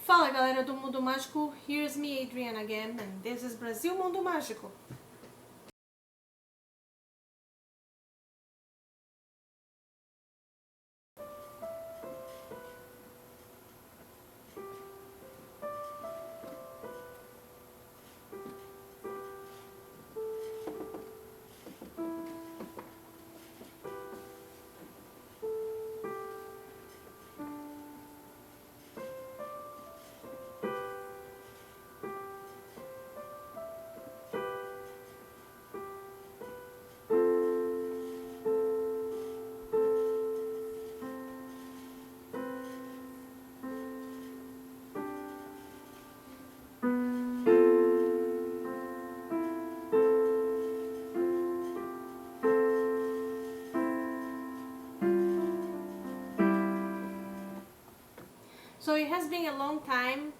Fala galera do Mundo Mágico, here's me Adrian again, and this is Brasil Mundo Mágico. So it has been a long time,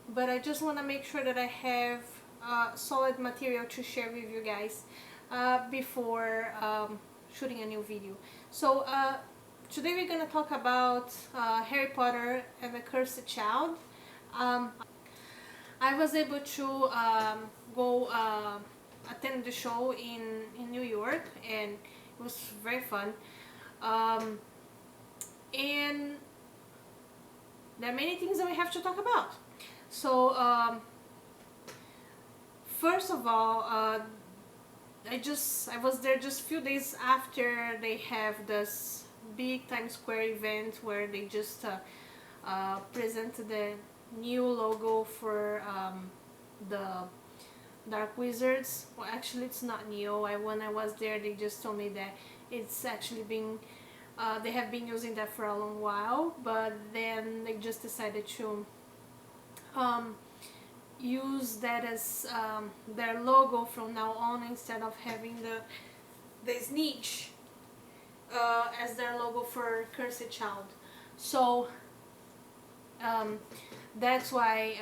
but I just want to make sure that I have solid material to share with you guys before shooting a new video. So today we're going to talk about Harry Potter and the Cursed Child. I was able to go attend the show in New York, and it was very fun. And there are many things that we have to talk about. So first of all, I was there just a few days after they have this big Times Square event where they just presented the new logo for the Dark Wizards. Well, actually it's not new. When I was there, they just told me that it's actually been they have been using that for a long while, but then they just decided to use that as their logo from now on, instead of having the snitch as their logo for Cursed Child. So that's why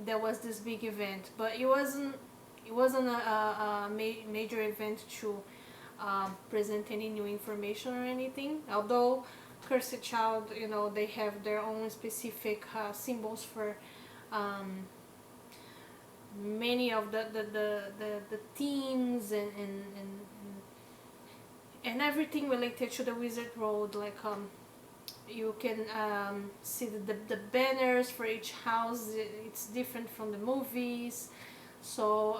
there was this big event, but it wasn't a major event to present any new information or anything. Although Cursed Child, you know, they have their own specific symbols for many of the themes and everything related to the Wizard World. Like you can see the banners for each house. It's different from the movies. So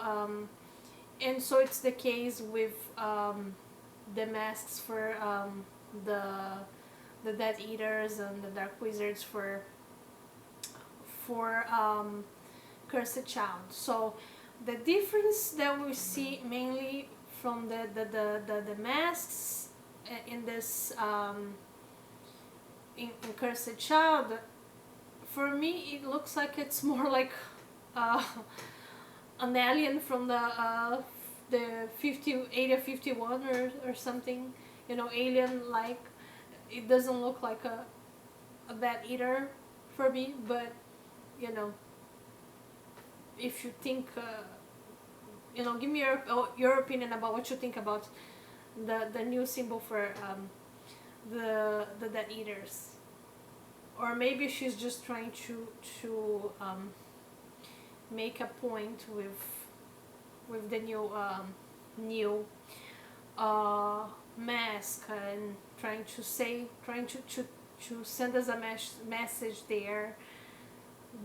and so it's the case with the masks for the Death Eaters and the Dark Wizards for Cursed Child. So the difference that we see mainly from the masks in this in Cursed Child, for me it looks like it's more like an alien from the Area 51 or something, you know, alien like. It doesn't look like a Death Eater for me, but you know, if you think you know, give me your opinion about what you think about the new symbol for the Death Eaters. Or maybe she's just trying to make a point with the new mask, and trying to send us a message there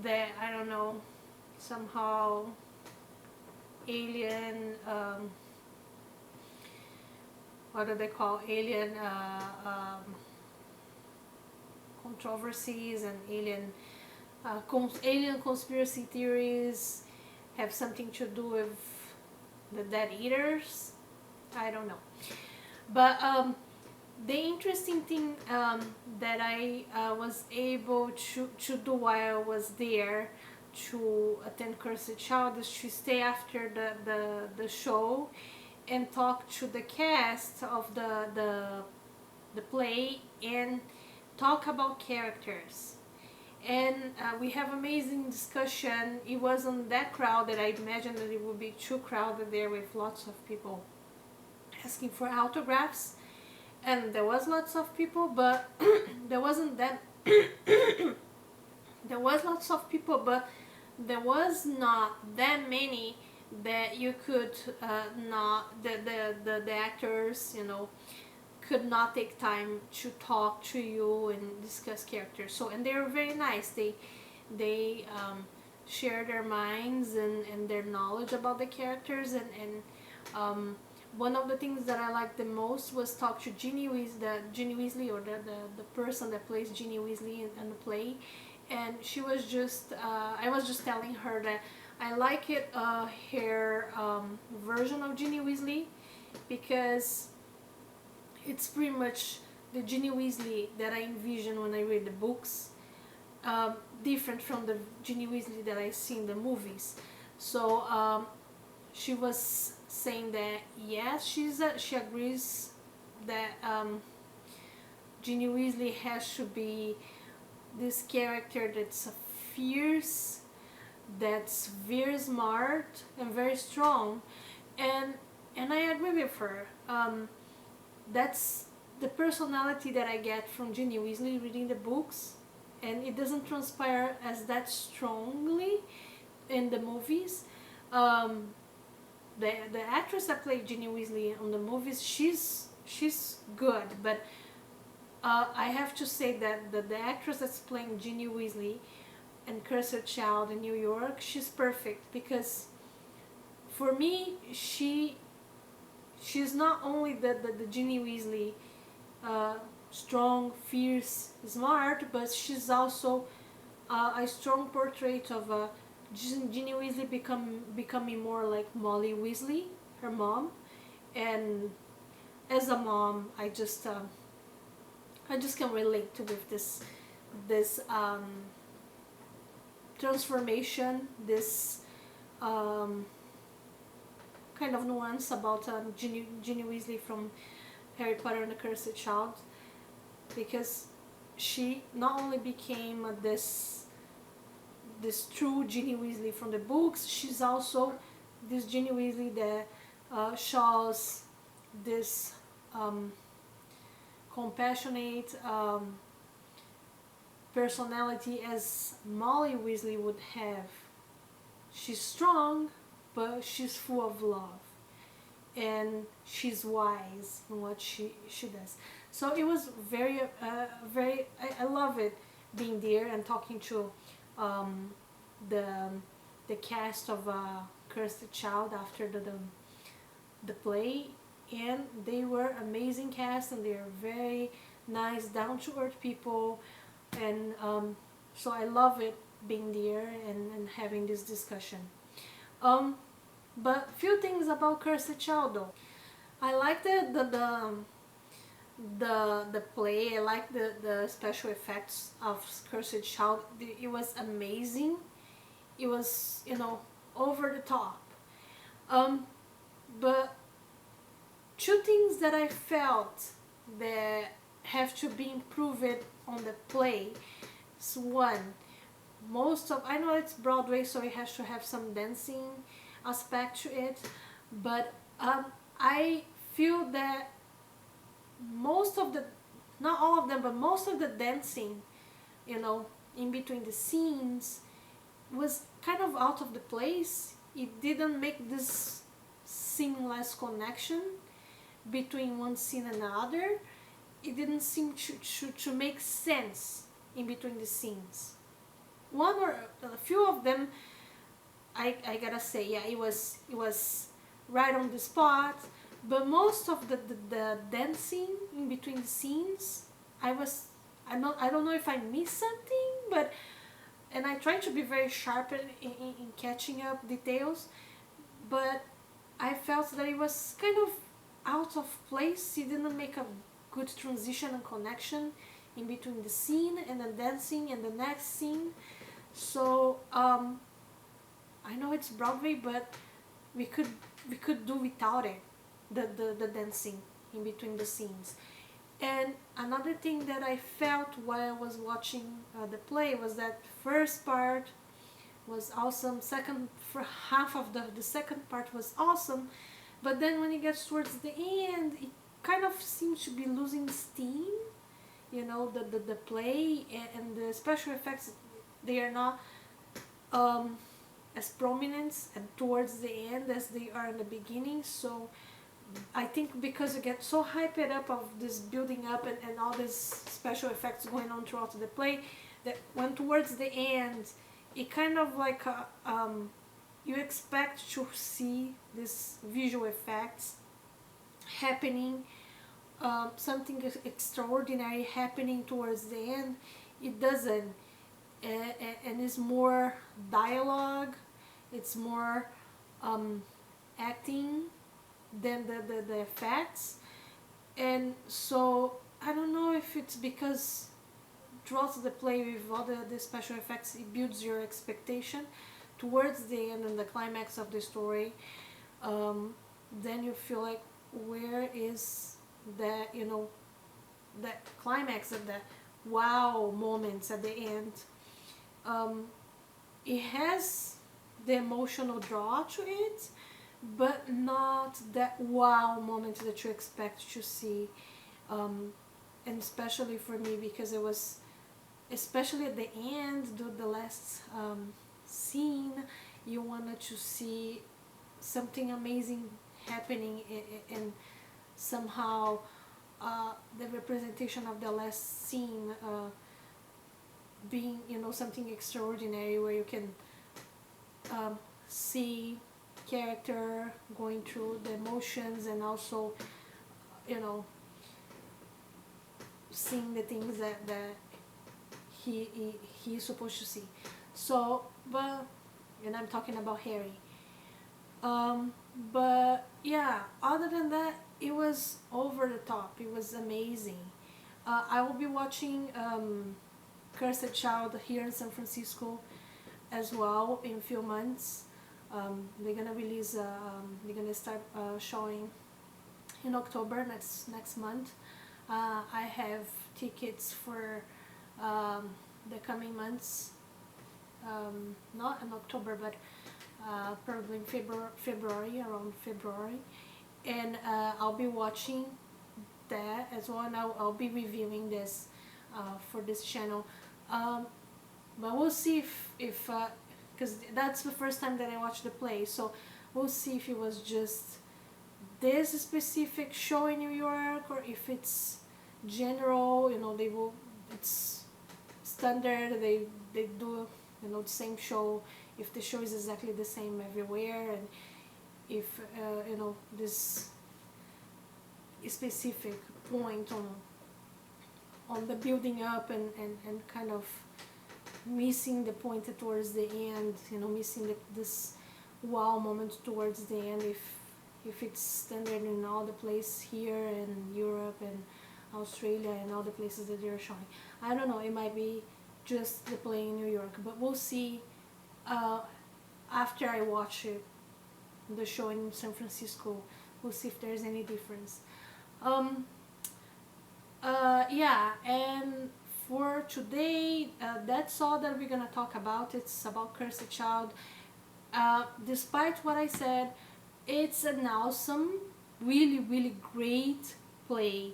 that, I don't know, somehow alien what do they call, alien controversies and alien conspiracy theories have something to do with the Death Eaters. I don't know, but the interesting thing that I was able to do while I was there to attend Cursed Child is to stay after the show and talk to the cast of the play and talk about characters. And we have amazing discussion. It wasn't that crowded. I imagined that it would be too crowded there with lots of people asking for autographs, and there was lots of people, but there wasn't was lots of people, but there was not that many that you could not the actors, you know, could not take time to talk to you and discuss characters. So, and they were very nice. They share their minds and their knowledge about the characters, and one of the things that I liked the most was talk to Ginny Weasley, or the person that plays Ginny Weasley in the play, and she was just I was just telling her that I like it her version of Ginny Weasley, because it's pretty much the Ginny Weasley that I envision when I read the books, different from the Ginny Weasley that I see in the movies. So she was saying that yes, she agrees that Ginny Weasley has to be this character that's fierce, that's very smart and very strong, and I agree with her. That's the personality that I get from Ginny Weasley reading the books, and it doesn't transpire as that strongly in the movies. The actress that played Ginny Weasley on the movies, she's good, but I have to say that the actress that's playing Ginny Weasley in Cursed Child in New York, she's perfect, because for me she's not only the Ginny Weasley, strong, fierce, smart, but she's also a strong portrait of Ginny Weasley becoming more like Molly Weasley, her mom. And as a mom, I just can relate to with this transformation, this kind of nuance about Ginny Weasley from Harry Potter and the Cursed Child, because she not only became this true Ginny Weasley from the books, she's also this Ginny Weasley that shows this compassionate personality as Molly Weasley would have. She's strong, but she's full of love, and she's wise in what she does. So it was very I love it being there and talking to the cast of Cursed Child after the play, and they were amazing cast, and they're very nice, down to earth people, and so I love it being there and having this discussion. But few things about Cursed Child though. I like the play. I like the special effects of Cursed Child. It was amazing. It was, you know, over the top. But two things that I felt that have to be improved on the play is, one, I know it's Broadway, so it has to have some dancing aspect to it, but I feel that most of the, not all of them, but most of the dancing, you know, in between the scenes was kind of out of the place. It didn't make this seamless connection between one scene and another. It didn't seem to make sense in between the scenes. One or a few of them, I gotta say, yeah, it was right on the spot. But most of the dancing in between the scenes, I don't know if I missed something, but, and I try to be very sharp in catching up details, but I felt that it was kind of out of place. It didn't make a good transition and connection in between the scene and the dancing and the next scene. So I know it's Broadway, but we could do without it, the dancing in between the scenes. And another thing that I felt while I was watching the play was that first part was awesome, for half of the second part was awesome, but then when it gets towards the end, it kind of seems to be losing steam. You know, the play and the special effects they are not um, as prominent and towards the end as they are in the beginning. So I think because you get so hyped up of this building up and all these special effects going on throughout the play, that when towards the end, it kind of like you expect to see these visual effects happening, something extraordinary happening towards the end. It doesn't, and it's more dialogue, it's more acting than the effects. And so I don't know if it's because throughout the play with all the special effects, it builds your expectation towards the end and the climax of the story. Then you feel like, where is that, that climax of that wow moments at the end. It has the emotional draw to it, but not that wow moment that you expect to see. And especially for me, because it was, especially at the end, the last scene, you wanted to see something amazing happening, and somehow the representation of the last scene being, something extraordinary, where you can see character going through the emotions, and also, seeing the things that he's supposed to see. So, but, and I'm talking about Harry. But yeah, other than that, it was over the top. It was amazing. I will be watching Cursed Child here in San Francisco as well in a few months. They're gonna release. They're gonna start showing in October, next month. I have tickets for the coming months. Not in October, but probably in February, around February, and I'll be watching that as well, and I'll be reviewing this for this channel. But we'll see if because that's the first time that I watched the play, so we'll see if it was just this specific show in New York, or if it's general. It's standard. They do the same show. If the show is exactly the same everywhere, and if this specific point on the building up and kind of missing the point towards the end, missing this wow moment towards the end, if it's standard in all the places here in Europe and Australia and all the places that they're showing. I don't know, it might be just the play in New York, but we'll see after I watch it, the show in San Francisco. We'll see if there's any difference. Yeah, and for today, that's all that we're gonna talk about. It's about Cursed Child. Despite what I said, it's an awesome, really, really great play.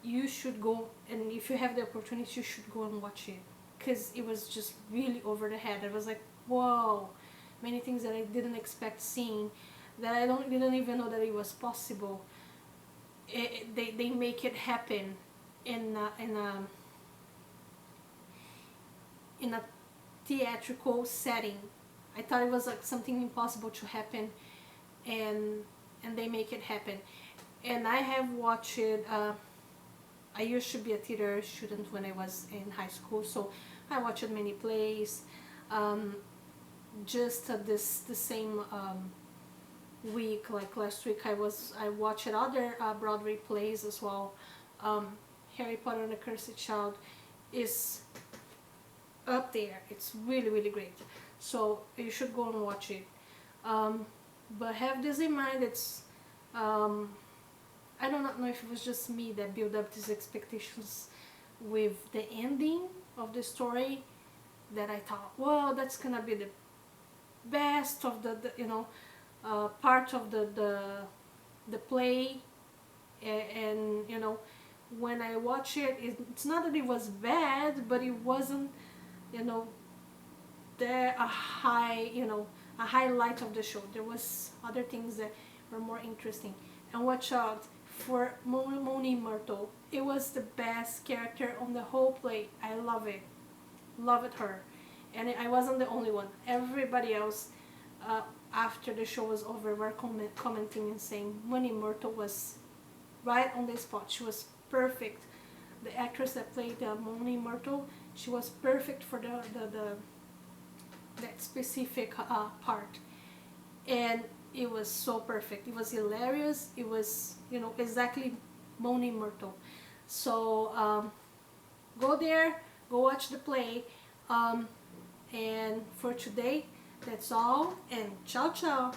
You should go, and if you have the opportunity, you should go and watch it, because it was just really over the head. It was like, whoa, many things that I didn't expect seeing, that I didn't even know that it was possible. They make it happen in a theatrical setting. I thought it was like something impossible to happen, and they make it happen. And I have watched it. I used to be a theater student when I was in high school, so I watched many plays. Just the same week, like last week, I watched other Broadway plays as well. Harry Potter and the Cursed Child is up there. It's really, really great. So you should go and watch it. But have this in mind. It's I do not know if it was just me that built up these expectations with the ending of the story, that I thought, well, that's gonna be the best of the part of the play, and when I watch it, it's not that it was bad, but it wasn't the a high, you know, a highlight of the show. There was other things that were more interesting. And watch out for Moaning Myrtle. It was the best character on the whole play. I love it. Loved her. And I wasn't the only one. Everybody else, after the show was over, were commenting and saying Moaning Myrtle was right on the spot. She was perfect. The actress that played Moaning Myrtle, she was perfect for that specific part. And it was so perfect. It was hilarious. It was, you know, exactly Moaning Myrtle. So go there, go watch the play. And for today, that's all. And ciao, ciao.